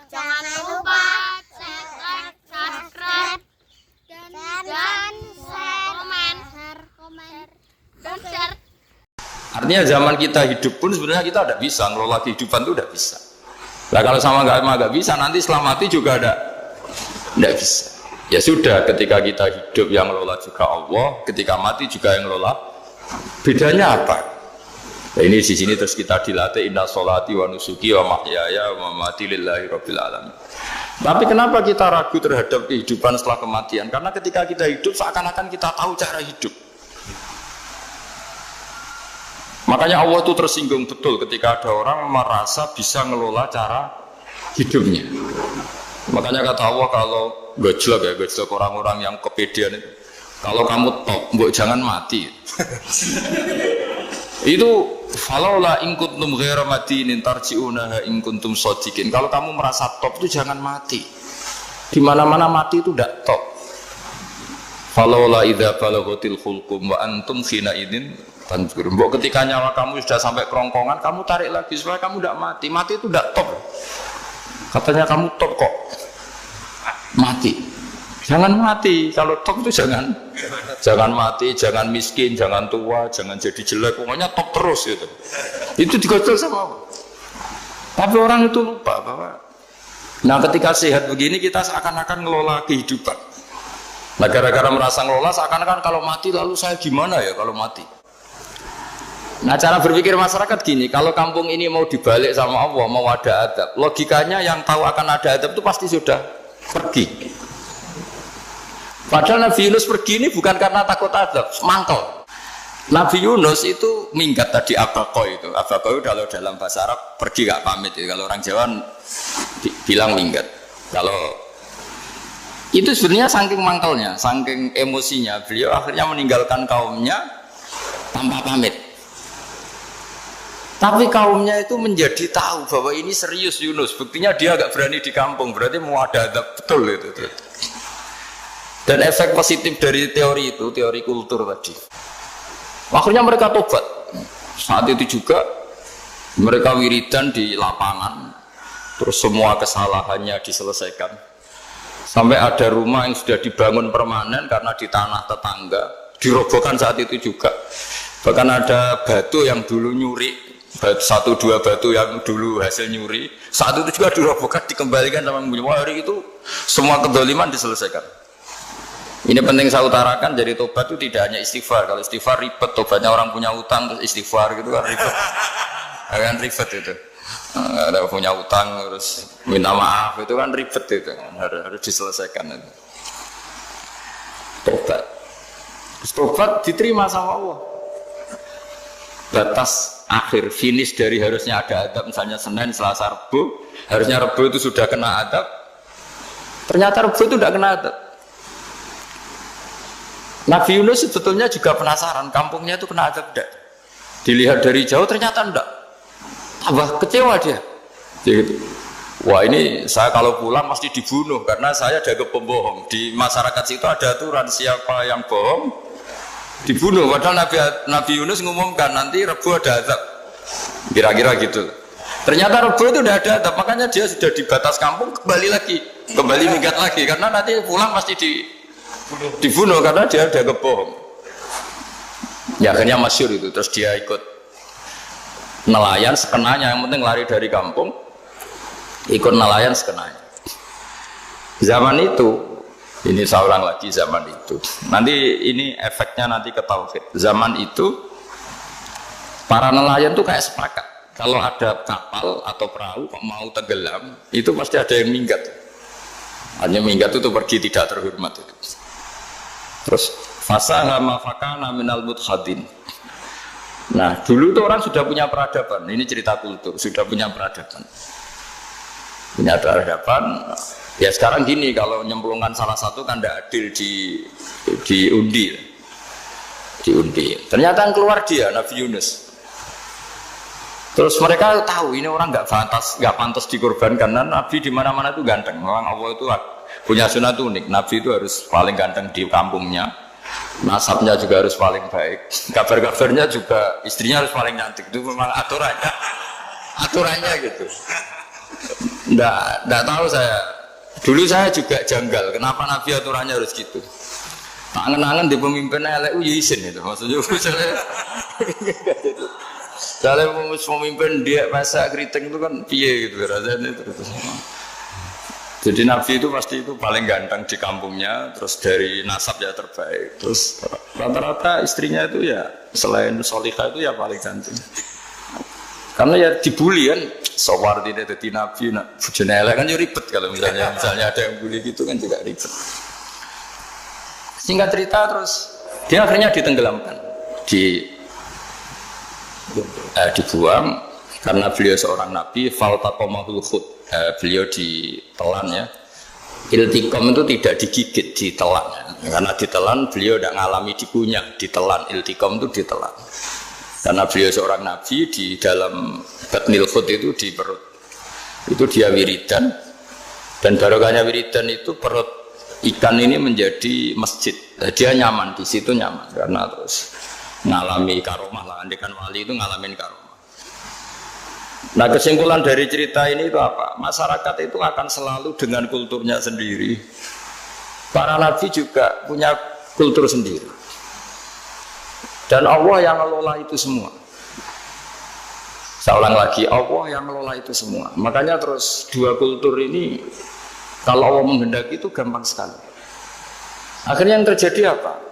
Jangan lupa subscribe dan share. Artinya zaman kita hidup pun sebenarnya kita tidak bisa ngelola kehidupan itu tidak bisa. Nah kalau sama nggak bisa nanti setelah mati juga tidak bisa. Ya sudah, ketika kita hidup yang ngelola juga Allah, ketika mati juga yang ngelola. Bedanya apa? Nah, ini di sini terus kita dilatih inna sholati wa nusuki wa mahyaya wa mamati lillahi rabbil alamin. Tapi kenapa kita ragu terhadap kehidupan setelah kematian? Karena ketika kita hidup seakan-akan kita tahu cara hidup. Makanya Allah itu tersinggung betul ketika ada orang merasa bisa ngelola cara hidupnya. Makanya kata Allah kalau gojlok orang-orang yang kepedean itu, kalau kamu top, mbok jangan mati. Itu falaula in kuntum ghaira madinin tarji'unaha in kuntum shadiqin. Kalau kamu merasa top itu jangan mati. Di mana-mana mati itu tidak top. Falaula idza balaghatil khulqum wa antum khina idin tanzur. Mbok ketika nyawa kamu sudah sampai kerongkongan, kamu tarik lagi supaya kamu tidak mati. Mati itu tidak top. Katanya kamu top kok. Mati. Jangan mati. Kalau top itu jangan mati, jangan miskin, jangan tua, jangan jadi jelek. Pokoknya top terus gitu. Itu digojol sama Allah. Tapi orang itu lupa bahwa nah ketika sehat begini kita seakan-akan ngelola kehidupan. Nah gara-gara merasa ngelola seakan-akan kalau mati lalu saya gimana ya kalau mati. Nah cara berpikir masyarakat gini, kalau kampung ini mau dibalik sama Allah, mau ada adab, logikanya yang tahu akan ada adab itu pasti sudah pergi. Padahal Nabi Yunus pergi ini bukan karena takut adab, mangkel. Nabi Yunus itu minggat tadi abaqo itu. Abaqo itu kalau dalam bahasa Arab pergi gak pamit. Kalau orang Jawa bilang minggat. Kalau itu sebenarnya saking mangkelnya, saking emosinya, beliau akhirnya meninggalkan kaumnya tanpa pamit. Tapi kaumnya itu menjadi tahu bahwa ini serius Yunus. Buktinya dia agak berani di kampung, berarti mau ada adab betul itu. Dan efek positif dari teori itu, teori kultur tadi. Akhirnya mereka tobat. Saat itu juga mereka wiridan di lapangan. Terus semua kesalahannya diselesaikan. Sampai ada rumah yang sudah dibangun permanen karena di tanah tetangga. Dirobohkan saat itu juga. Bahkan ada batu yang dulu nyuri. Satu dua batu yang dulu hasil nyuri. Saat itu juga dirobohkan, dikembalikan sama penghuni. Hari itu semua kedoliman diselesaikan. Ini penting saya utarakan, jadi tobat itu tidak hanya istighfar. Kalau istighfar ribet, tobatnya orang punya utang terus istighfar gitu kan ribet. Kan ribet itu. Ada punya utang terus minta maaf itu kan ribet itu. Harus diselesaikan itu. Tobat. Terus tobat diterima sama Allah. Batas akhir finish dari harusnya ada adab misalnya Senin, Selasa, Rabu. Harusnya Rabu itu sudah kena adab. Ternyata Rabu itu tidak kena adab. Nabi Yunus sebetulnya juga penasaran kampungnya itu kena adab tidak. Dilihat dari jauh ternyata tidak. Tambah kecewa dia. Gitu. Wah ini saya kalau pulang pasti dibunuh karena saya jaga pembohong. Di masyarakat situ ada aturan siapa yang bohong dibunuh. Padahal Nabi Yunus ngumumkan nanti Rabu ada adab. Kira-kira gitu. Ternyata Rabu itu tidak ada adab. Makanya dia sudah di batas kampung kembali minggat lagi karena nanti pulang pasti dibunuh karena dia ada kebohong. Ya akhirnya masyhur itu. Terus dia ikut nelayan sekenanya, yang penting lari dari kampung, ikut nelayan sekenanya. Zaman itu, ini saya ulang lagi zaman itu. Nanti ini efeknya nanti ke tauhid. Zaman itu para nelayan tuh kayak sepakat. Kalau ada kapal atau perahu mau tenggelam, itu pasti ada yang minggat. Hanya minggat itu pergi tidak terhormat itu. Terus fasahama fakana minal mudhadin. Nah dulu itu orang sudah punya peradaban. Ini cerita kultur, sudah punya peradaban. Punya peradaban. Ya sekarang gini, kalau nyemplungkan salah satu kan tidak adil diundi. Ternyata yang keluar dia Nabi Yunus. Terus mereka tahu ini orang nggak pantas dikorbankan. Karena Nabi di mana-mana itu ganteng. Orang Allah itu punya sunat unik, Nabi itu harus paling ganteng di kampungnya, nasabnya juga harus paling baik, kabar-kabarnya juga istrinya harus paling cantik, itu memang aturannya gitu. Enggak tahu saya. Dulu saya juga janggal, kenapa Nabi aturannya harus gitu. Angen-angen di pemimpin elek ya isin itu. Maksudnya saya pemimpin dia masak keriting itu kan piye gitu rasanya itu. Jadi Nabi itu pasti itu paling ganteng di kampungnya, terus dari nasab ya terbaik. Terus rata-rata istrinya itu ya selain Solihah itu ya paling cantik. Karena ya dibully kan, sawar tidak jadi Nabi, bujone elek kan ya ribet kalau misalnya ada yang bully gitu kan juga ribet. Singkat cerita terus dia akhirnya ditenggelamkan, dibuang karena beliau seorang Nabi, faltaqamahul khut, beliau ditelan ya. Iltiqam itu tidak digigit, ditelan. Karena ditelan beliau tidak mengalami dikunyah, ditelan. Iltiqam itu ditelan. Karena beliau seorang Nabi di dalam batnil khut itu di perut. Itu dia wiridan. Dan barokahnya wiridan itu perut ikan ini menjadi masjid. Dia nyaman, di situ nyaman. Karena terus ngalami karomah lah. Andikan wali itu ngalamin karomah. Nah kesimpulan dari cerita ini itu apa? Masyarakat itu akan selalu dengan kulturnya sendiri. Para nabi juga punya kultur sendiri. Dan Allah yang ngelola itu semua. Saya ulang lagi, Allah yang ngelola itu semua. Makanya terus dua kultur ini kalau Allah menghendaki itu gampang sekali. Akhirnya yang terjadi apa?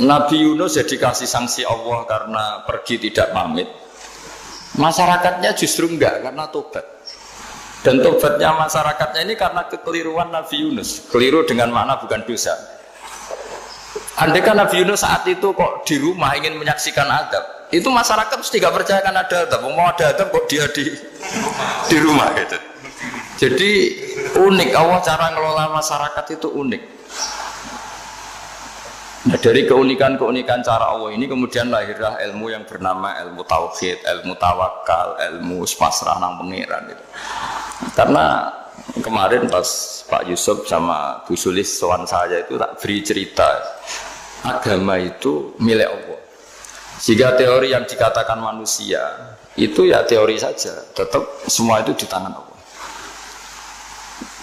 Nabi Yunus jadi kasih sanksi Allah karena pergi tidak pamit. Masyarakatnya justru enggak karena tobat. Dan tobatnya masyarakatnya ini karena kekeliruan Nabi Yunus. Keliru dengan makna bukan dosa. Andai kan Nabi Yunus saat itu kok di rumah ingin menyaksikan adab, itu masyarakat mesti tidak percaya kan ada adab. Mau ada adab kok dia di rumah gitu. Jadi unik, Allah cara ngelola masyarakat itu unik. Nah dari keunikan cara Allah ini kemudian lahirlah ilmu yang bernama ilmu tauhid, ilmu tawakal, ilmu pasrah nang pengiran gitu. Karena kemarin pas Pak Yusuf sama Bu Sulis soal saya itu tak beri cerita agama itu milik Allah. Sehingga teori yang dikatakan manusia itu ya teori saja, tetap semua itu di tangan Allah.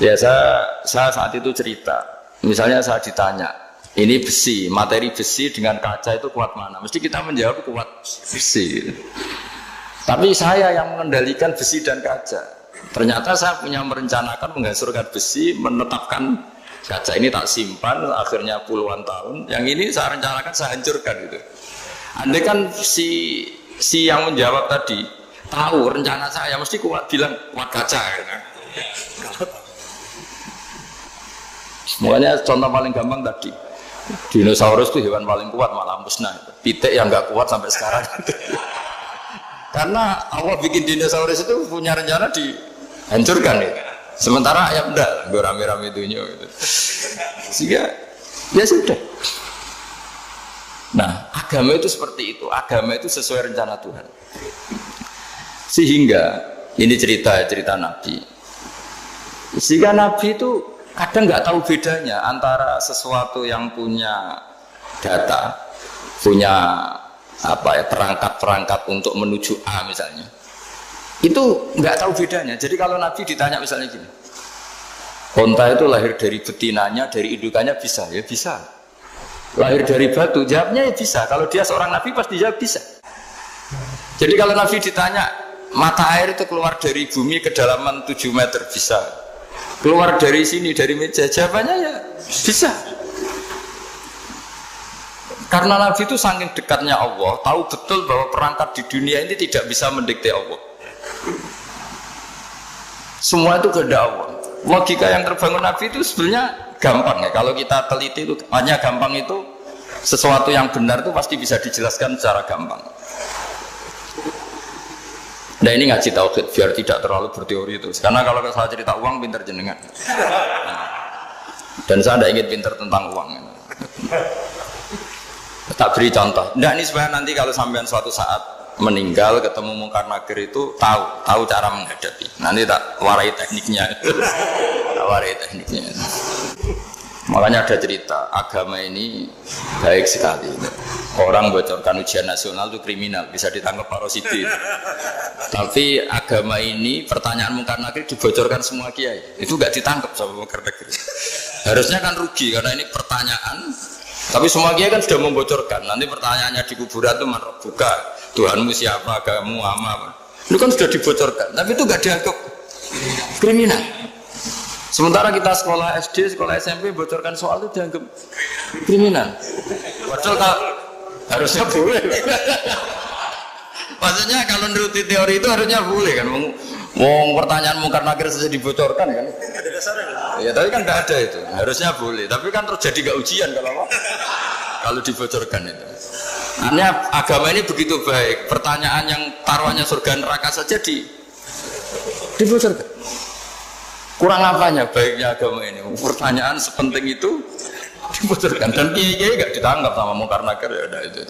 Ya saya saat itu cerita, misalnya saya ditanya, ini besi, materi besi dengan kaca itu kuat mana? Mesti kita menjawab kuat besi. Tapi saya yang mengendalikan besi dan kaca. Ternyata saya punya merencanakan menghancurkan besi, menetapkan kaca ini tak simpan, akhirnya puluhan tahun. Yang ini saya rencanakan saya hancurkan gitu. Andai kan si yang menjawab tadi tahu rencana saya mesti kuat bilang kuat kaca. Gitu. Semuanya contoh paling gampang tadi. Dinosaurus itu hewan paling kuat malah musnah. Pitik yang nggak kuat sampai sekarang. Karena Allah bikin dinosaurus itu punya rencana dihancurkan ya. Sementara ayam enggak, gue rame-rame itunya gitu. Sehingga ya sudah. Nah, agama itu seperti itu. Agama itu sesuai rencana Tuhan. Sehingga ini cerita Nabi. Sehingga Nabi itu kadang nggak tahu bedanya antara sesuatu yang punya data, punya perangkat-perangkat untuk menuju A misalnya. Itu nggak tahu bedanya. Jadi kalau Nabi ditanya misalnya gini, onta itu lahir dari betinanya, dari indukannya bisa? Ya bisa. Lahir dari batu, jawabnya ya bisa. Kalau dia seorang Nabi pasti jawab bisa. Jadi kalau Nabi ditanya, mata air itu keluar dari bumi kedalaman 7 meter, bisa. Keluar dari sini, dari meja, jawabannya ya bisa. Karena Nabi itu saking dekatnya Allah, tahu betul bahwa perangkat di dunia ini tidak bisa mendikte Allah. Semua itu kehendak Allah. Logika yang terbangun Nabi itu sebenarnya gampang ya. Kalau kita teliti itu hanya gampang itu sesuatu yang benar itu pasti bisa dijelaskan secara gampang. Nah ini ngaji tauhid biar tidak terlalu berteori itu. Karena kalau saya cerita uang pinter jenengan. Dan saya tidak ingin pinter tentang uang. Tak beri contoh. Nah ini supaya nanti kalau sampean suatu saat meninggal ketemu mungkar nakir itu tahu cara menghadapi. Nanti tak warai tekniknya. Tak warai tekniknya. Makanya ada cerita, agama ini baik sekali. Orang bocorkan ujian nasional itu kriminal, bisa ditangkap Pak Rosidi. Tapi agama ini pertanyaan mungkar nakir dibocorkan semua kiai, itu nggak ditangkap sama mungkar nakir. Harusnya kan rugi karena ini pertanyaan. Tapi semua kiai kan sudah membocorkan. Nanti pertanyaannya di kuburan itu man buka, Tuhanmu siapa, agamamu apa. Itu kan sudah dibocorkan. Tapi itu nggak dianggap kriminal. Sementara kita sekolah SD, sekolah SMP bocorkan soal itu dianggap kriminal. Padahal harusnya boleh. Maksudnya kalau menuruti teori itu harusnya boleh kan. Mau pertanyaan mungkar nakir saja dibocorkan kan. Ada dasarnya. Ya tapi kan nggak ada itu. Harusnya boleh. Tapi kan terjadi nggak ujian kalau dibocorkan itu. Artinya agama ini begitu baik. Pertanyaan yang taruhannya surga neraka saja dibocorkan. Kurang apanya baiknya agama ini? Pertanyaan sepenting itu dibocorkan dan kiai-kiai nggak ditangkap sama mungkar nakir ya udah itu.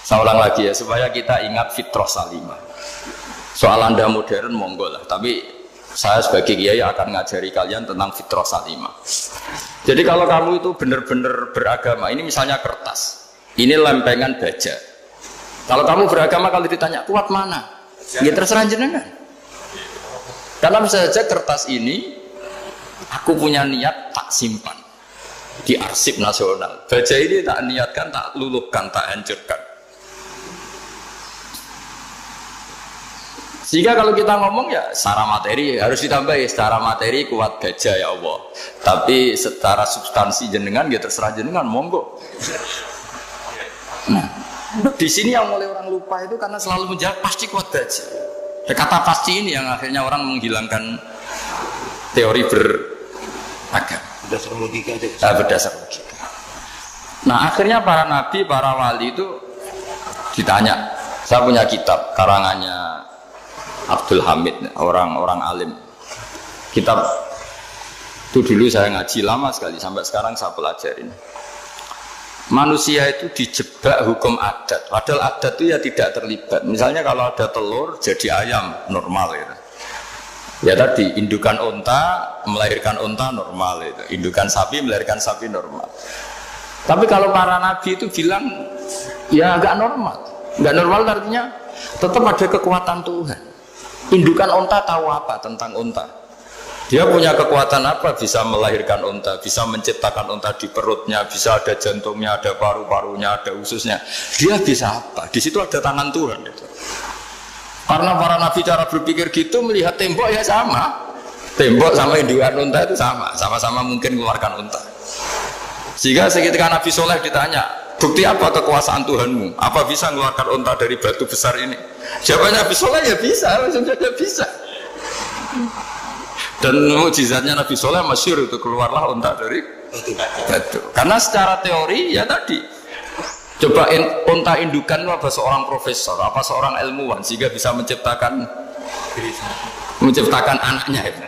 Saya ulang lagi ya supaya kita ingat fitrah salimah. Soal Anda modern monggo lah, tapi saya sebagai kiai akan ngajari kalian tentang fitrah salimah. Jadi kalau kamu itu benar-benar beragama, ini misalnya kertas, ini lempengan baja. Kalau kamu beragama kalau ditanya kuat mana? Ya terserah jenengan. Karena bisa saja kertas ini aku punya niat tak simpan di arsip nasional. Baja ini tak niatkan, tak luluhkan, tak hancurkan. Sehingga kalau kita ngomong ya secara materi harus ditambahi, secara materi kuat baja ya Allah. Tapi secara substansi jenengan ya terserah jenengan, monggo. Nah, di sini yang mulai orang lupa itu karena selalu menjawab pasti kuat baja. Kata pasti ini yang akhirnya orang menghilangkan teori beragama. Berdasar logika aja. Berdasar logika. Nah akhirnya para nabi, para wali itu ditanya. Saya punya kitab karangannya Abdul Hamid, orang alim. Kitab itu dulu saya ngaji lama sekali sampai sekarang saya pelajarin. Manusia itu dijebak hukum adat, padahal adat itu ya tidak terlibat. Misalnya kalau ada telur jadi ayam normal gitu. Ya tadi indukan unta melahirkan unta normal itu, indukan sapi melahirkan sapi normal. Tapi kalau para nabi itu bilang ya nggak normal, nggak normal artinya tetap ada kekuatan Tuhan. Indukan unta tahu apa tentang unta? Dia punya kekuatan apa? Bisa melahirkan unta, bisa menciptakan unta di perutnya, bisa ada jantungnya, ada paru-parunya, ada ususnya. Dia bisa apa? Di situ ada tangan Tuhan. Itu. Karena para nabi cara berpikir gitu melihat tembok ya sama. Tembok sama indukan unta itu sama, sama-sama mungkin mengeluarkan unta. Sehingga ketika Nabi Soleh ditanya, bukti apa kekuasaan Tuhanmu? Apa bisa mengeluarkan unta dari batu besar ini? Jawabannya Nabi Soleh ya bisa, langsung saja bisa. Dan mukjizatnya Nabi Soleh masyhur itu keluarlah unta dari batu. Karena secara teori ya tadi coba unta indukan itu apa seorang profesor, apa seorang ilmuwan sehingga bisa menciptakan anaknya itu.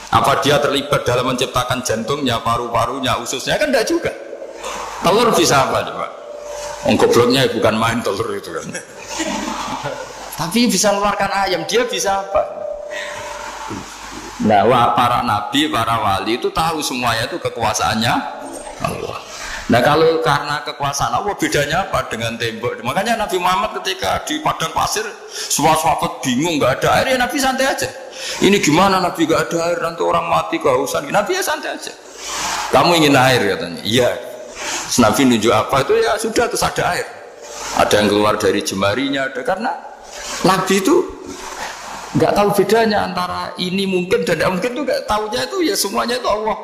Apa dia terlibat dalam menciptakan jantungnya, paru-parunya, ususnya kan tidak juga. Telur bisa apa coba? Gobloknya bukan main telur itu kan. Tapi bisa mengeluarkan ayam, dia bisa apa? Nah, para nabi, para wali itu tahu semuanya itu kekuasaannya Allah. Nah, kalau karena kekuasaan Allah bedanya apa dengan tembok? Makanya Nabi Muhammad ketika di padang pasir, sahabat bingung nggak ada air, ya Nabi santai aja. Ini gimana Nabi nggak ada air, nanti orang mati kehausan. Nabi ya santai aja. Kamu ingin air katanya? Iya. Nabi nunjuk apa itu ya sudah terus ada air. Ada yang keluar dari jemarinya, ada karena Nabi itu nggak tahu bedanya antara ini mungkin dan tidak mungkin, itu nggak tahunya itu ya semuanya itu Allah.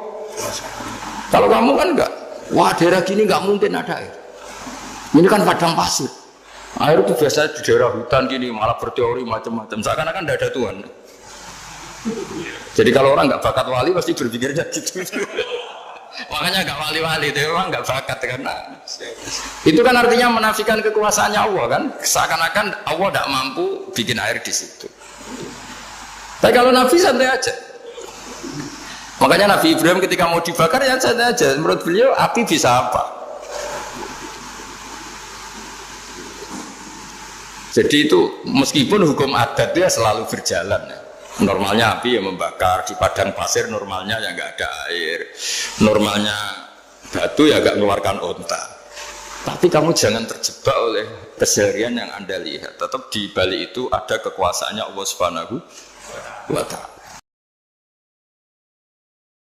Kalau kamu kan nggak, wah daerah gini nggak mungkin ada air. Ini kan padang pasir. Air itu biasa di daerah hutan gini malah berteori macam-macam. Seakan-akan tidak ada Tuhan. Jadi kalau orang nggak bakat wali pasti berpikirnya gitu. Makanya nggak wali-wali itu orang nggak bakat karena itu kan artinya menafikan kekuasaannya Allah kan. Seakan-akan Allah tidak mampu bikin air di situ. Tapi kalau Nabi santai aja. Makanya Nabi Ibrahim ketika mau dibakar ya santai aja. Menurut beliau api bisa apa? Jadi itu meskipun hukum adat dia selalu berjalan. Normalnya api ya membakar, di padang pasir normalnya ya nggak ada air, normalnya batu ya nggak mengeluarkan onta. Tapi kamu jangan terjebak oleh keseharian yang Anda lihat. Tetap di balik itu ada kekuasaannya Allah Subhanahu wa Ta'ala.